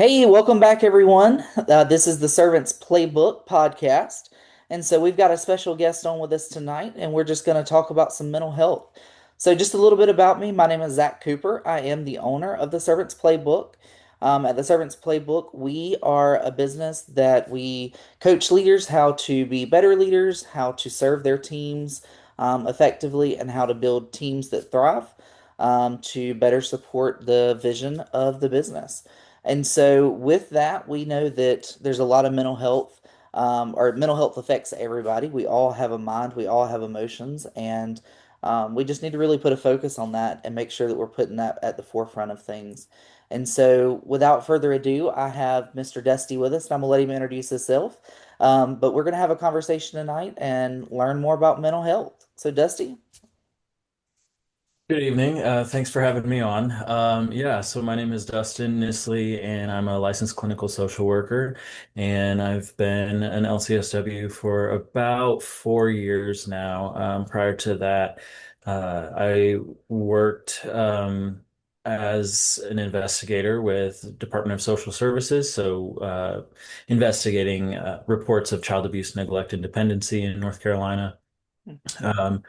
Hey, welcome back, everyone. This is the Servant's Playbook podcast. And so we've got a special guest on with us tonight, and we're just going to talk about some mental health. So, just a little bit about me. My name is Zach Cooper. I am the owner of the Servant's Playbook. At the Servant's Playbook, we are a business that we coach leaders how to be better leaders, how to serve their teams effectively, and how to build teams that thrive to better support the vision of the business. And so, with that, we know that there's a lot of mental health, or mental health affects everybody. We all have a mind, we all have emotions, and we just need to really put a focus on that and make sure that we're putting that at the forefront of things. And so, without further ado, I have Mr. Dusty with us, and I'm gonna let him introduce himself. But we're gonna have a conversation tonight and learn more about mental health. So, Dusty. Good evening. Thanks for having me on. So my name is Dustin Nisley, and I'm a licensed clinical social worker, and I've been an LCSW for about 4 years now. Prior to that, I worked as an investigator with Department of Social Services, investigating reports of child abuse, neglect, and dependency in North Carolina. Um,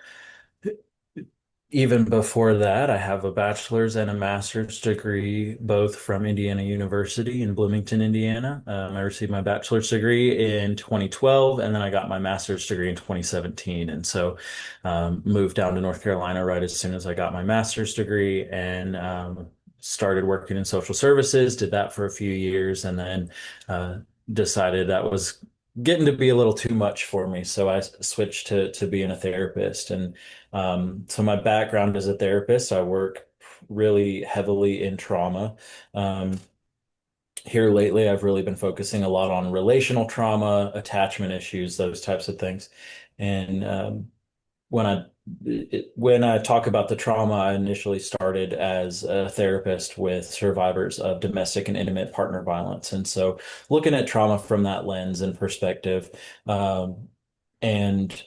Even before that, I have a bachelor's and a master's degree, both from Indiana University in Bloomington, Indiana. I received my bachelor's degree in 2012, and then I got my master's degree in 2017. And so moved down to North Carolina right as soon as I got my master's degree and started working in social services, did that for a few years, and then uh, decided that was getting to be a little too much for me. So I switched to being a therapist. And so my background as a therapist, I work really heavily in trauma. Um, Here lately, I've really been focusing a lot on relational trauma, attachment issues, those types of things. And when I when I talk about the trauma, I initially started as a therapist with survivors of domestic and intimate partner violence, and so looking at trauma from that lens and perspective, and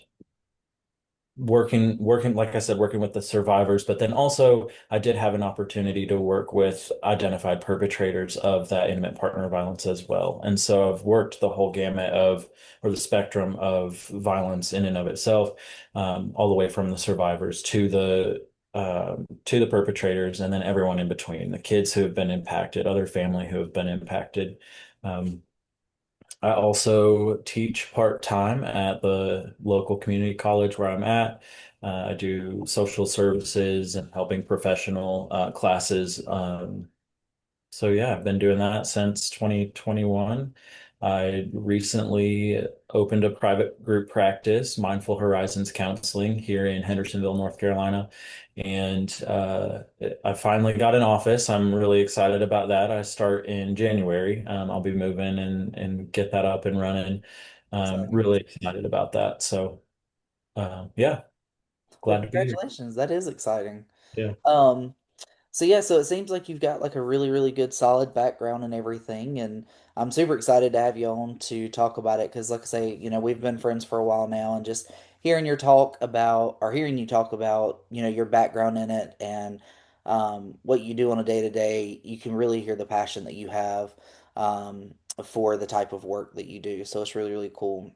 working like I said, working with the survivors, but then also I did have an opportunity to work with identified perpetrators of that intimate partner violence as well. And so I've worked the whole gamut of or the spectrum of violence in and of itself, all the way from the survivors to the perpetrators, and then everyone in between, the kids who have been impacted, other family who have been impacted. Um, I also teach part-time at the local community college where I'm at. I do social services and helping professional classes. So yeah, I've been doing that since 2021. I recently opened a private group practice, Mindful Horizons Counseling, here in Hendersonville, North Carolina. And I finally got an office. I'm really excited about that. I start in January. I'll be moving and get that up and running. Exciting. Really excited about that. So yeah, Well, glad to be here. congratulations. That is exciting. Yeah. Um, So yeah, so it seems like you've got like a really, really good solid background and everything, and I'm super excited to have you on to talk about it because, like I say, we've been friends for a while now, and just hearing you talk about, your background in it and what you do on a day to day, you can really hear the passion that you have for the type of work that you do. So it's really, really cool.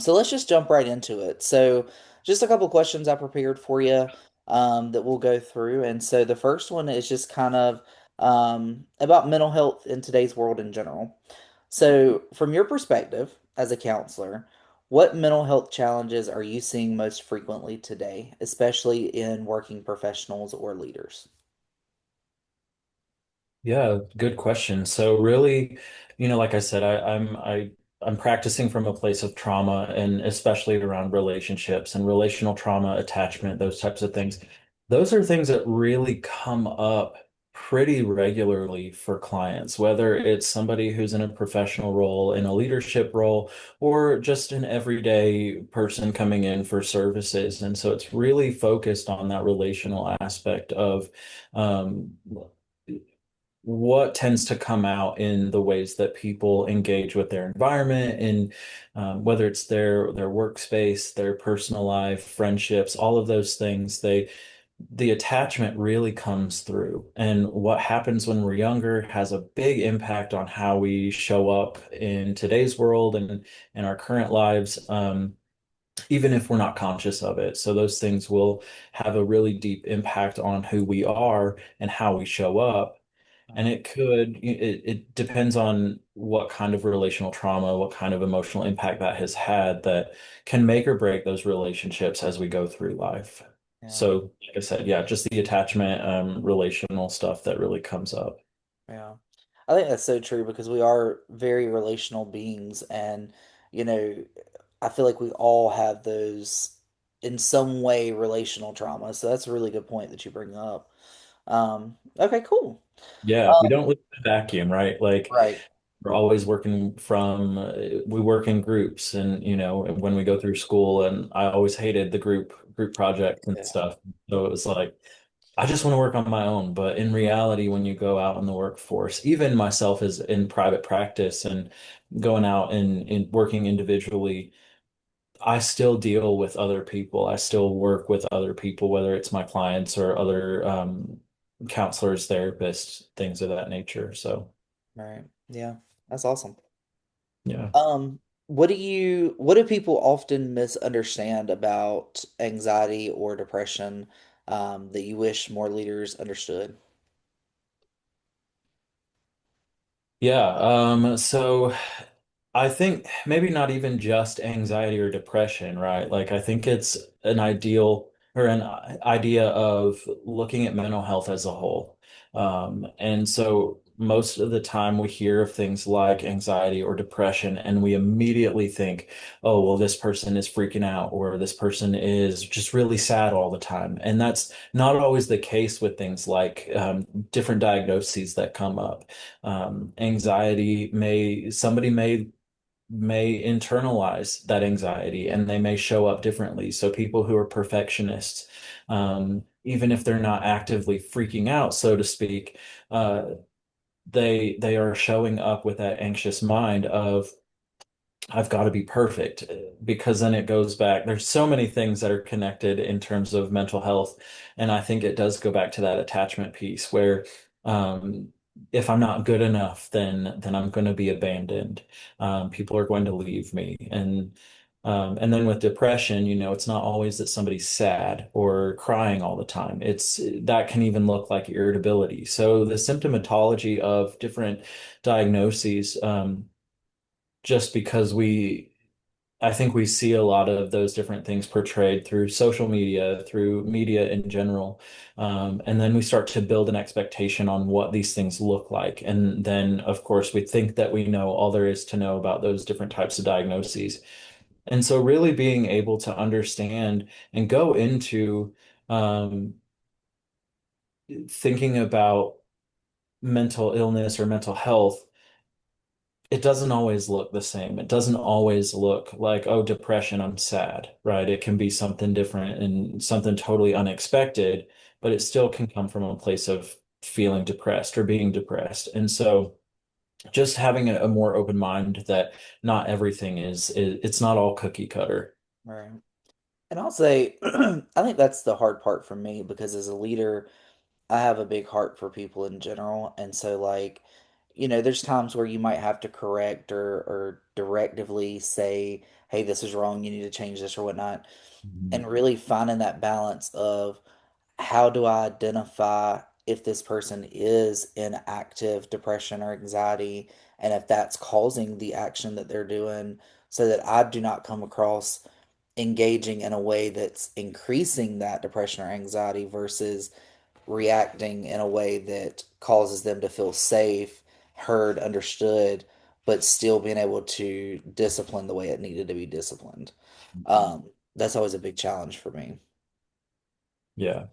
So let's just jump right into it. So, just a couple questions I prepared for you that we'll go through. And so, the first one is just kind of about mental health in today's world in general. So, from your perspective as a counselor, what mental health challenges are you seeing most frequently today, especially in working professionals or leaders? Yeah, good question. So really, like I said, I'm practicing from a place of trauma and especially around relationships and relational trauma, attachment, those types of things. Those are things that really come up pretty regularly for clients, whether it's somebody who's in a professional role, in a leadership role, or just an everyday person coming in for services. And so it's really focused on that relational aspect of um, what tends to come out in the ways that people engage with their environment and whether it's their workspace, their personal life, friendships, all of those things. the attachment really comes through. And what happens when we're younger has a big impact on how we show up in today's world and in our current lives, even if we're not conscious of it. So those things will have a really deep impact on who we are and how we show up. And it depends on what kind of relational trauma, what kind of emotional impact that has had that can make or break those relationships as we go through life. Yeah. So, like I said, yeah, just the attachment, relational stuff that really comes up. Yeah. I think that's so true because we are very relational beings and you know, I feel like we all have those in some way relational trauma. So that's a really good point that you bring up. Okay, cool. Yeah, we Um, don't live in a vacuum, right? Like right. we're always working from, we work in groups and, when we go through school and I always hated the group projects and Yeah. stuff. So it was like, I just want to work on my own. But in reality, when you go out in the workforce, even myself as in private practice and going out and working individually, I still deal with other people. I still work with other people, whether it's my clients or other counselors, therapists, things of that nature. So, Right. Yeah. That's awesome. yeah. What do people often misunderstand about anxiety or depression, that you wish more leaders understood? Yeah. So I think maybe not even just anxiety or depression, right? Like I think it's an ideal or an idea of looking at mental health as a whole. And so most of the time we hear of things like anxiety or depression, and we immediately think, oh, well, this person is freaking out, or this person is just really sad all the time. And that's not always the case with things like different diagnoses that come up. Anxiety somebody may internalize that anxiety and they may show up differently. So people who are perfectionists, even if they're not actively freaking out, so to speak, uh, they are showing up with that anxious mind of I've got to be perfect because then it goes back. There's so many things that are connected in terms of mental health. And I think it does go back to that attachment piece where um, if I'm not good enough, then I'm going to be abandoned. People are going to leave me. And then with depression, it's not always that somebody's sad or crying all the time. It's that can even look like irritability. So the symptomatology of different diagnoses, just because I think we see a lot of those different things portrayed through social media, through media in general. And then we start to build an expectation on what these things look like. And then, of course, we think that we know all there is to know about those different types of diagnoses. And so, really being able to understand and go into um, thinking about mental illness or mental health, it doesn't always look the same. It doesn't always look like, oh, depression, I'm sad, right? It can be something different and something totally unexpected, but it still can come from a place of feeling depressed or being depressed. And so just having a more open mind that not everything it's not all cookie cutter. Right. And I'll say, I think that's the hard part for me because as a leader, I have a big heart for people in general. And so, like, there's times where you might have to correct or directively say, hey, this is wrong, you need to change this or whatnot. Mhm. And really finding that balance of how do I identify if this person is in active depression or anxiety and if that's causing the action that they're doing so that I do not come across engaging in a way that's increasing that depression or anxiety versus reacting in a way that causes them to feel safe, heard, understood, but still being able to discipline the way it needed to be disciplined. That's always a big challenge for me. Yeah.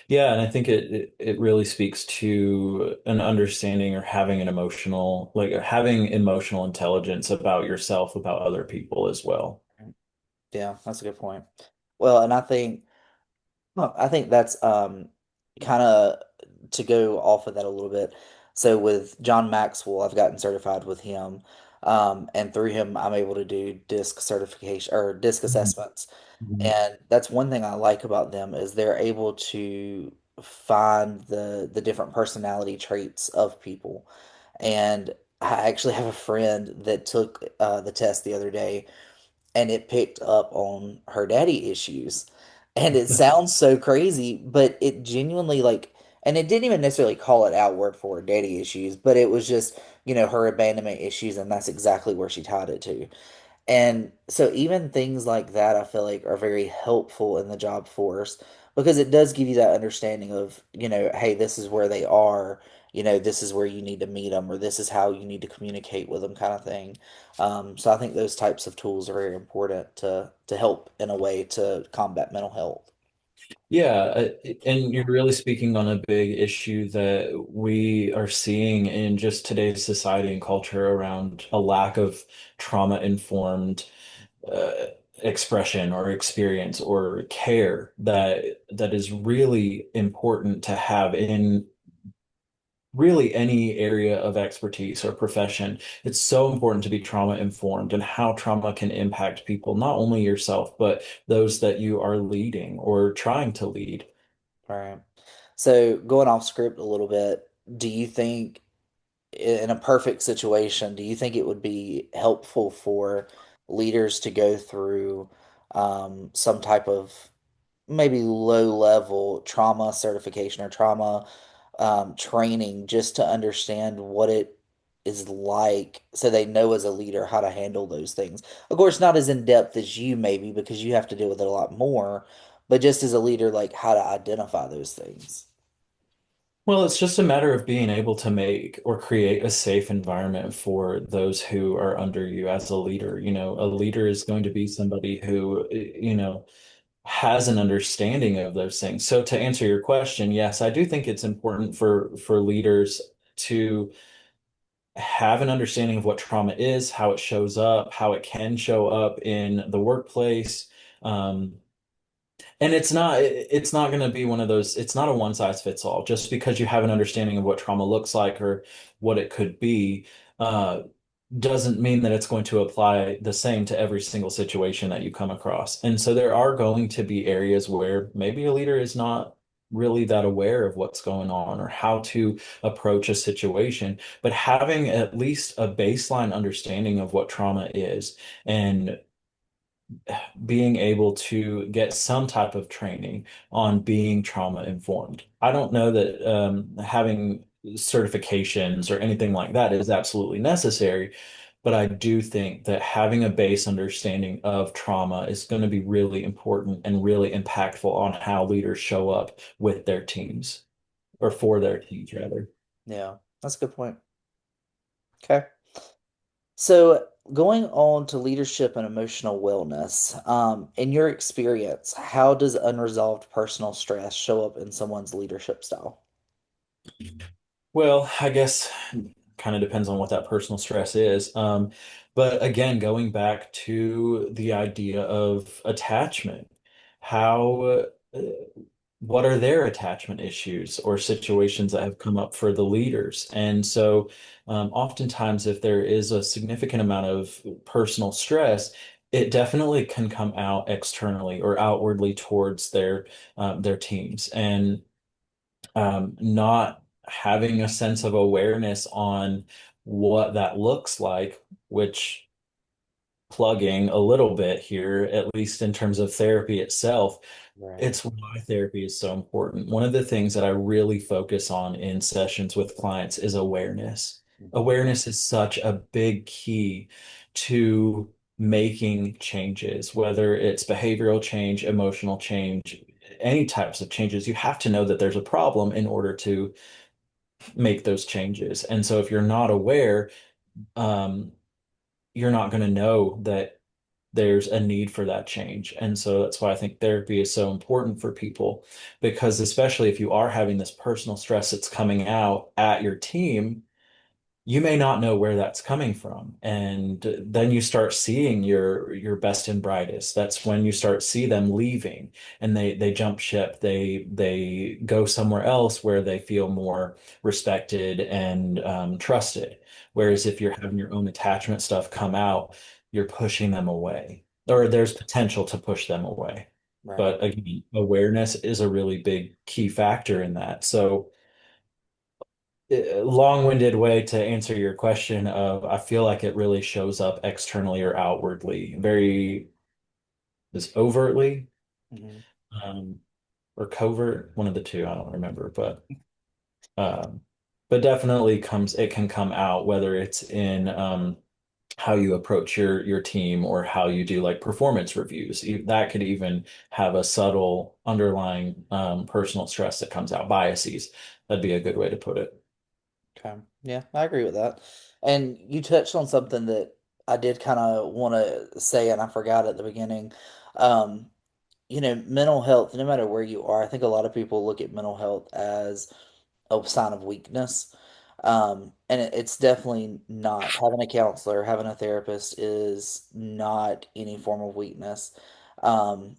Yeah, and I think it really speaks to an understanding or having an emotional, like having emotional intelligence about yourself, about other people as well. Yeah, that's a good point. Well, and I think that's kind of to go off of that a little bit. So with John Maxwell, I've gotten certified with him. And through him, I'm able to do disc certification or disc Mhm. assessments. Mhm. And that's one thing I like about them is they're able to find the different personality traits of people. And I actually have a friend that took the test the other day, and it picked up on her daddy issues. And it sounds so crazy, but it genuinely like, and it didn't even necessarily call it out word for word daddy issues, but it was just, her abandonment issues, and that's exactly where she tied it to. And so even things like that, I feel like are very helpful in the job force because it does give you that understanding of, hey, this is where they are, this is where you need to meet them, or this is how you need to communicate with them, kind of thing. So I think those types of tools are very important to help in a way to combat mental health. Yeah, and you're really speaking on a big issue that we are seeing in just today's society and culture around a lack of trauma-informed uh, expression or experience or care that is really important to have in really any area of expertise or profession. It's so important to be trauma informed and how trauma can impact people, not only yourself, but those that you are leading or trying to lead. Right. So going off script a little bit, do you think in a perfect situation, do you think it would be helpful for leaders to go through some type of maybe low level trauma certification or trauma training just to understand what it is like so they know as a leader how to handle those things? Of course, not as in depth as you maybe because you have to deal with it a lot more, but just as a leader, like how to identify those things. Well, it's just a matter of being able to make or create a safe environment for those who are under you as a leader. A leader is going to be somebody who, has an understanding of those things. So to answer your question, yes, I do think it's important for leaders to have an understanding of what trauma is, how it shows up, how it can show up in the workplace. Um, and it's not going to be one of those, it's not a one size fits all. Just because you have an understanding of what trauma looks like or what it could be, uh, doesn't mean that it's going to apply the same to every single situation that you come across. And so there are going to be areas where maybe a leader is not really that aware of what's going on or how to approach a situation, but having at least a baseline understanding of what trauma is and being able to get some type of training on being trauma informed. I don't know that having certifications or anything like that is absolutely necessary, but I do think that having a base understanding of trauma is going to be really important and really impactful on how leaders show up with their teams or for their teams, rather. Yeah, that's a good point. Okay. So, going on to leadership and emotional wellness, in your experience, how does unresolved personal stress show up in someone's leadership style? Well, I guess kind of depends on what that personal stress is. But again, going back to the idea of attachment, how, uh, what are their attachment issues or situations that have come up for the leaders? And so, oftentimes, if there is a significant amount of personal stress, it definitely can come out externally or outwardly towards their teams. And not having a sense of awareness on what that looks like, which plugging a little bit here, at least in terms of therapy itself, Right. it's why therapy is so important. One of the things that I really focus on in sessions with clients is awareness. Mhm. Awareness is such a big key to making changes, whether it's behavioral change, emotional change, any types of changes. You have to know that there's a problem in order to make those changes. And so if you're not aware, um, you're not going to know that there's a need for that change. And so that's why I think therapy is so important for people, because especially if you are having this personal stress that's coming out at your team, you may not know where that's coming from. And then you start seeing your best and brightest. That's when you start see them leaving and they jump ship. They go somewhere else where they feel more respected and trusted. Whereas if you're having your own attachment stuff come out, you're pushing them away, or there's potential to push them away. Right. But again, awareness is a really big key factor in that. So long-winded way to answer your question of I feel like it really shows up externally or outwardly, very is overtly Hmm. um, or covert, one of the two, I don't remember, um, but definitely comes it can come out whether it's in how you approach your team or how you do like performance reviews. That could even have a subtle underlying personal stress that comes out, biases. That'd be a good way to put it. Okay. Yeah, I agree with that. And you touched on something that I did kind of want to say, and I forgot at the beginning. Um, mental health, no matter where you are, I think a lot of people look at mental health as a sign of weakness. And it's definitely not. Having a counselor, having a therapist is not any form of weakness. Um,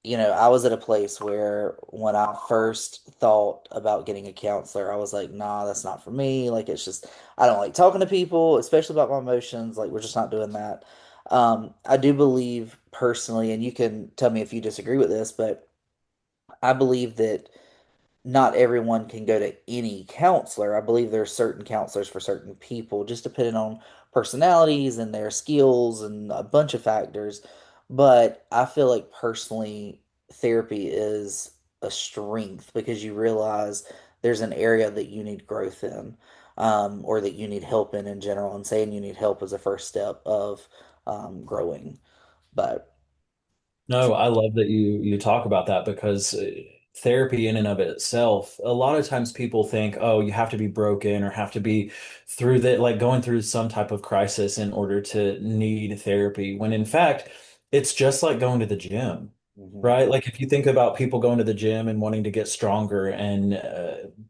I was at a place where when I first thought about getting a counselor, I was like, nah, that's not for me. Like, it's just, I don't like talking to people, especially about my emotions. Like, we're just not doing that. I do believe personally, and you can tell me if you disagree with this, but I believe that not everyone can go to any counselor. I believe there are certain counselors for certain people, just depending on personalities and their skills and a bunch of factors. But I feel like personally, therapy is a strength because you realize there's an area that you need growth in, or that you need help in general. And saying you need help is a first step of growing. But No, I love that you talk about that because therapy in and of itself, a lot of times people think, oh, you have to be broken or have to be through the like going through some type of crisis in order to need therapy, when in fact, it's just like going to the gym, mhm, right? Like if you think about people going to the gym and wanting to get stronger and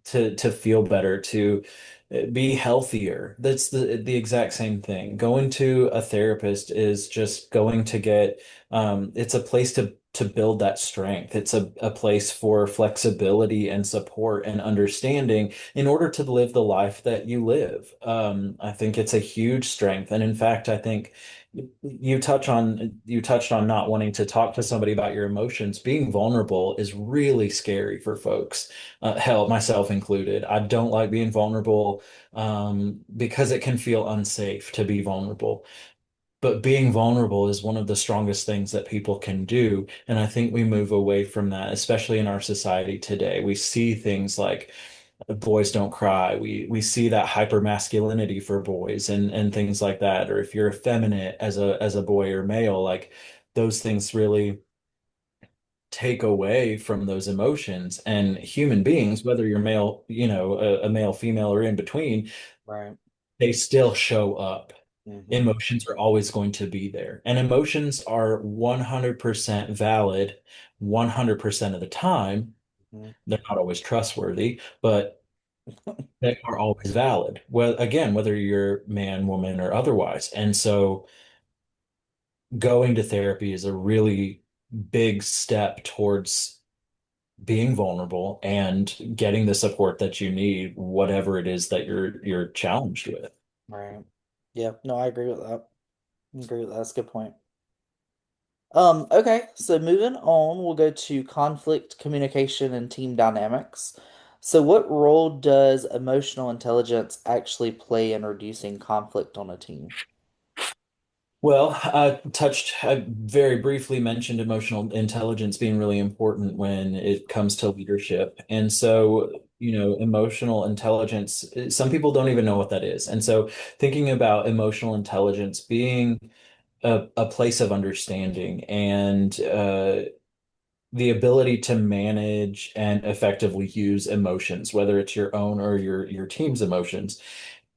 to feel better, to be healthier, that's the exact same thing. Going to a therapist is just going to get it's a place to build that strength. It's a place for flexibility and support and understanding in order to live the life that you live. I think it's a huge strength. And in fact, I think you touched on not wanting to talk to somebody about your emotions. Being vulnerable is really scary for folks, hell, myself included. I don't like being vulnerable because it can feel unsafe to be vulnerable. But being vulnerable is one of the strongest things that people can do. And I think we move away from that, especially in our society today. We see things like boys don't cry. We see that hyper masculinity for boys and things like that. Or if you're effeminate as a boy or male, like those things really take away from those emotions. And human beings, whether you're male, a male, female, or in between, right. they still show up. Hmm. Emotions are always going to be there. And emotions are 100% valid 100% of the time. Hmm. They're not always trustworthy, but they are always valid. Well, again, whether you're man, woman, or otherwise. And so going to therapy is a really big step towards being vulnerable and getting the support that you need, whatever it is that you're challenged with. Right. Yeah, no, I agree with that. I agree with that. That's a good point. Okay, so moving on, we'll go to conflict, communication, and team dynamics. So, what role does emotional intelligence actually play in reducing conflict on a team? Well, I very briefly mentioned emotional intelligence being really important when it comes to leadership. And so, emotional intelligence, some people don't even know what that is. And so, thinking about emotional intelligence being a place of understanding and the ability to manage and effectively use emotions, whether it's your own or your team's emotions.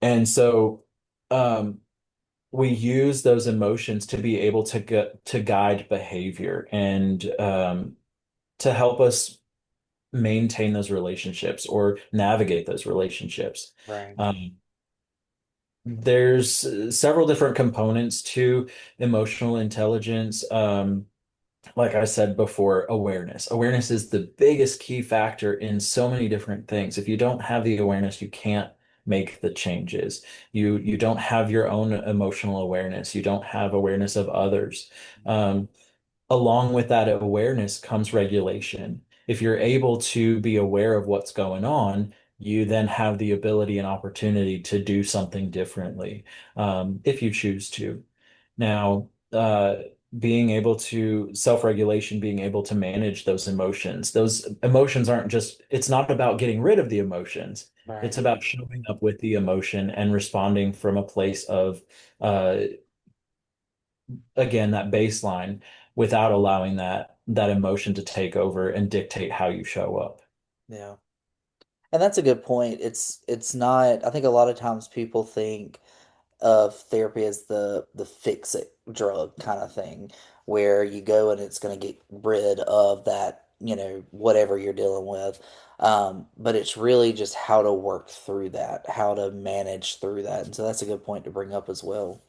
And so, um, we use those emotions to be able to get to guide behavior and to help us maintain those relationships or navigate those relationships. Right. Um, There's several different components to emotional intelligence. Like I said before, awareness. Awareness is the biggest key factor in so many different things. If you don't have the awareness, you can't make the changes. You don't have your own emotional awareness. You don't have awareness of others. Um, Along with that awareness comes regulation. If you're able to be aware of what's going on, you then have the ability and opportunity to do something differently, if you choose to. Now, being able to self-regulation, being able to manage those emotions aren't just, it's not about getting rid of the emotions. It's Right. about showing up with the emotion and responding from a place of, uh, again, that baseline without allowing that emotion to take over and dictate how you show up. Yeah. And that's a good point. It's not, I think a lot of times people think of therapy as the fix it drug kind of thing, where you go and it's going to get rid of that, whatever you're dealing with. But it's really just how to work through that, how to manage through that. And so that's a good point to bring up as well.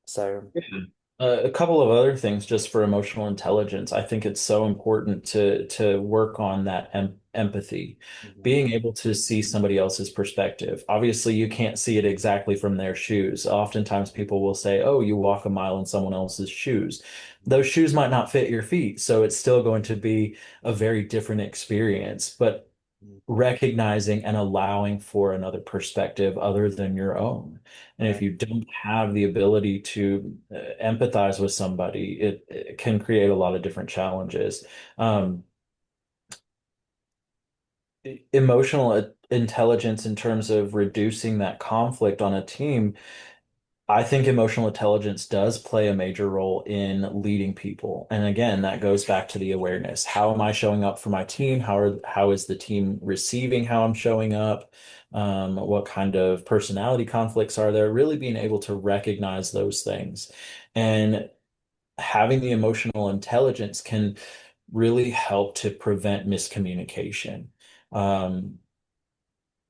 So, Yeah. A couple of other things just for emotional intelligence. I think it's so important to work on that empathy, mhm, being able to see somebody else's perspective. Obviously, you can't see it exactly from their shoes. Oftentimes, people will say, "Oh, you walk a mile in someone else's shoes." Those shoes might not fit your feet, so it's still going to be a very different experience. But mhm, recognizing and allowing for another perspective other than your own. And if right, you don't have the ability to empathize with somebody, it can create a lot of different challenges. Um, Emotional intelligence in terms of reducing that conflict on a team, I think emotional intelligence does play a major role in leading people. And again, that goes back to the awareness. How am I showing up for my team? How is the team receiving how I'm showing up? What kind of personality conflicts are there? Really being able to recognize those things. And having the emotional intelligence can really help to prevent miscommunication. Um,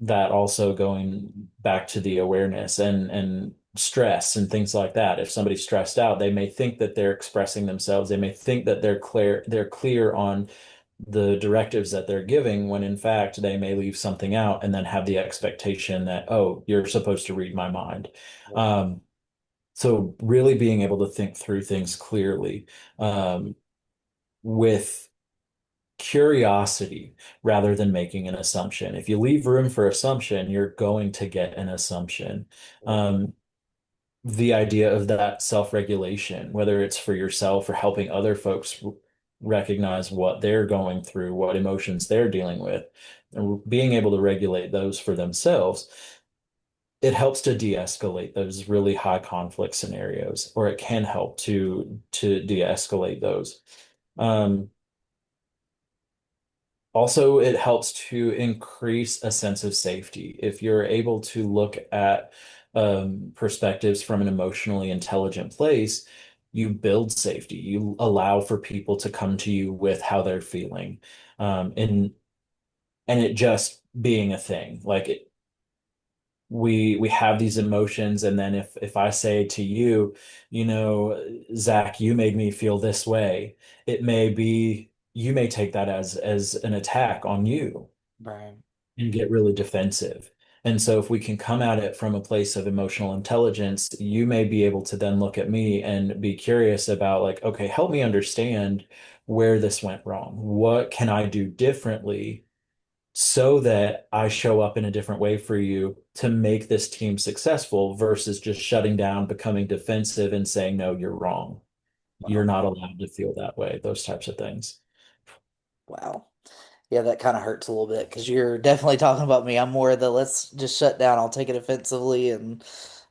that also going back to the awareness and stress and things like that. If somebody's stressed out, they may think that they're expressing themselves. They may think that they're clear on the directives that they're giving when in fact they may leave something out and then have the expectation that, oh, you're supposed to read my mind. right, Um, so really being able to think through things clearly, um, with curiosity rather than making an assumption. If you leave room for assumption, you're going to get an assumption. right, Um, the idea of that self-regulation, whether it's for yourself or helping other folks recognize what they're going through, what emotions they're dealing with, and being able to regulate those for themselves, it helps to de-escalate those really high conflict scenarios, or it can help to de-escalate those. Um, Also, it helps to increase a sense of safety. If you're able to look at perspectives from an emotionally intelligent place, you build safety. You allow for people to come to you with how they're feeling, and it just being a thing. Like we have these emotions, and then if I say to you, Zach, you made me feel this way, it may be you may take that as an attack on you right. and get really defensive. And so if we can come at it from a place of emotional intelligence, you may be able to then look at me and be curious about like, okay, help me understand where this went wrong. What can I do differently so that I show up in a different way for you to make this team successful versus just shutting down, becoming defensive and saying, no, you're wrong. You're Wow. not allowed to feel that way, those types of things. Wow. Yeah, that kind of hurts a little bit because you're definitely talking about me. I'm more the let's just shut down. I'll take it offensively. And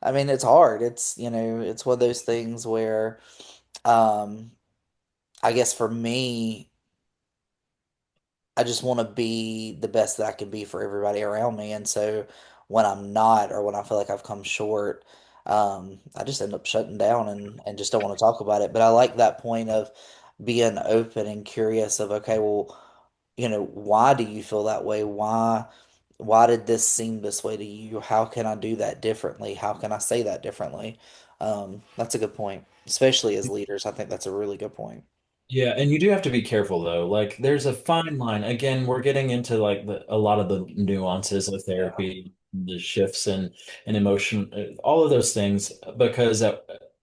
I mean, it's hard. It's one of those things where, um, I guess for me, I just want to be the best that I can be for everybody around me. And so when I'm not, or when I feel like I've come short, I just end up shutting down and just don't want to talk about it. But I like that point of being open and curious of, okay, well, why do you feel that way? why did this seem this way to you? How can I do that differently? How can I say that differently? That's a good point, especially as leaders. I think that's a really good point. Yeah, and you do have to be careful though. Like there's a fine line. Again, we're getting into like a lot of the nuances of Yeah. therapy, the shifts and emotion, all of those things, because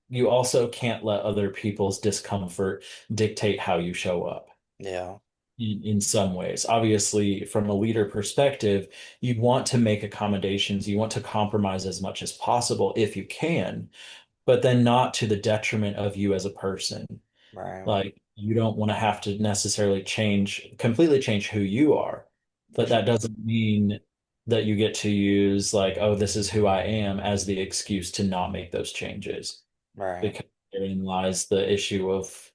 you also can't let other people's discomfort dictate how you show up Yeah. in some ways. Obviously, from a leader perspective, you want to make accommodations, you want to compromise as much as possible if you can, but then not to the detriment of you as a person. Right. Like you don't want to have to necessarily completely change who you are, For but that sure. doesn't mean that you get to use like, oh, this is who I am as the excuse to not make those changes. Right. Because therein lies the issue of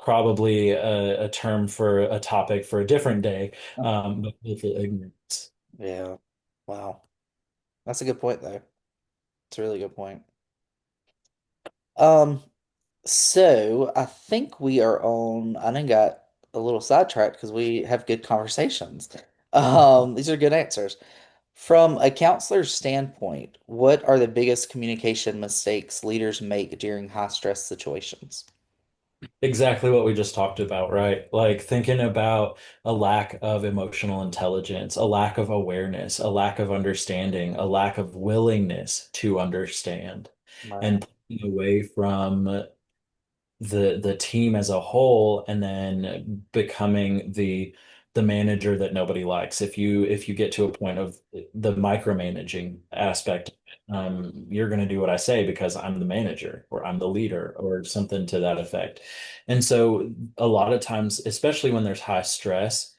probably a term for a topic for a different day, but willful ignorance. Yeah. Wow. That's a good point, though. It's a really good point. Um, so I think we are on. I done got a little sidetracked because we have good conversations. These are good answers. From a counselor's standpoint, what are the biggest communication mistakes leaders make during high stress situations? Exactly what we just talked about, right? Like thinking about a lack of emotional intelligence, a lack of awareness, a lack of understanding, a lack of willingness to understand, Right. and taking away from the team as a whole and then becoming the manager that nobody likes. If you get to a point of the micromanaging aspect, you're going to do what I say because I'm the manager or I'm the leader or something to that effect. And so a lot of times, especially when there's high stress,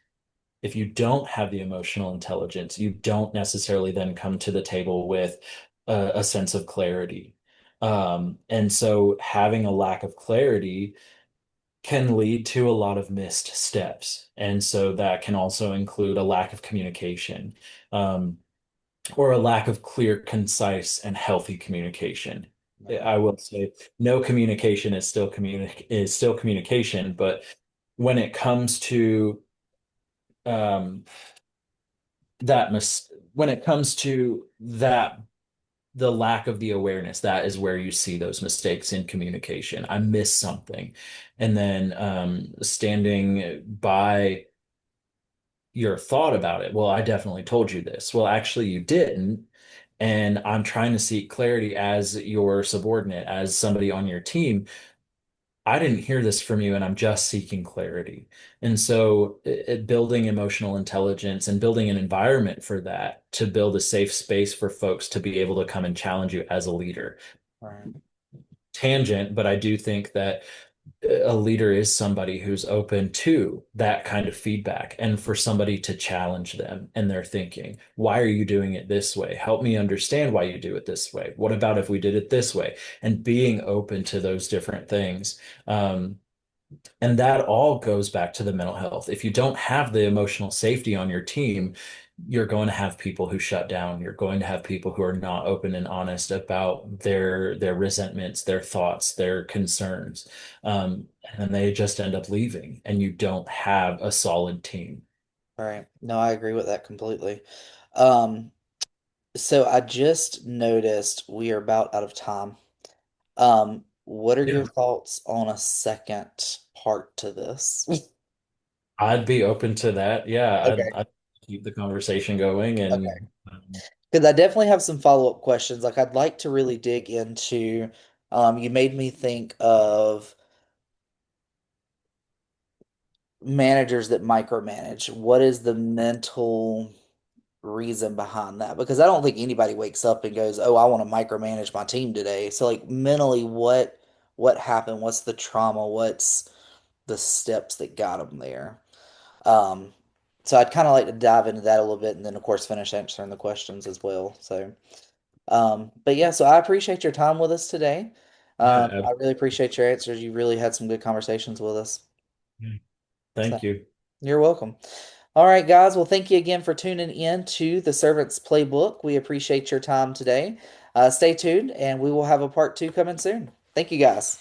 if you don't have the emotional intelligence, you don't necessarily then come to the table with a sense of clarity. And so having a lack of clarity can lead to a lot of missed steps. And so that can also include a lack of communication, um, or a lack of clear, concise, and healthy communication. Right. I will say no communication is still communication, but when it comes to um, when it comes to that the lack of the awareness, that is where you see those mistakes in communication. I miss something. And then standing by your thought about it. Well, I definitely told you this. Well, actually, you didn't. And I'm trying to seek clarity as your subordinate, as somebody on your team. I didn't hear this from you, and I'm just seeking clarity. And so, building emotional intelligence and building an environment for that to build a safe space for folks to be able to come and challenge you as a leader. Right. Tangent, but I do think that a leader is somebody who's open to that kind of feedback and for somebody to challenge them and their thinking. Why are you doing it this way? Help me understand why you do it this way. What about if we did it this way? And being open to those different things. And that all goes back to the mental health. If you don't have the emotional safety on your team, you're going to have people who shut down. You're going to have people who are not open and honest about their resentments, their thoughts, their concerns. And then they just end up leaving, and you don't have a solid team. Right. No, I agree with that completely. Um, so I just noticed we are about out of time. What are your Yeah. thoughts on a second part to this? I'd be open to that. Yeah, Okay. I'd keep the conversation going Okay. and Because I definitely have some follow-up questions. Like I'd like to really dig into, you made me think of managers that micromanage. What is the mental reason behind that? Because I don't think anybody wakes up and goes, "Oh, I want to micromanage my team today." So like mentally, what happened? What's the trauma? What's the steps that got them there? Um, so I'd kind of like to dive into that a little bit, and then of course finish answering the questions as well. So, but yeah, so I appreciate your time with us today. yeah, I really appreciate your answers. You really had some good conversations with us. So thank you. you're welcome. All right, guys. Well, thank you again for tuning in to the Servant's Playbook. We appreciate your time today. Stay tuned, and we will have a part two coming soon. Thank you, guys.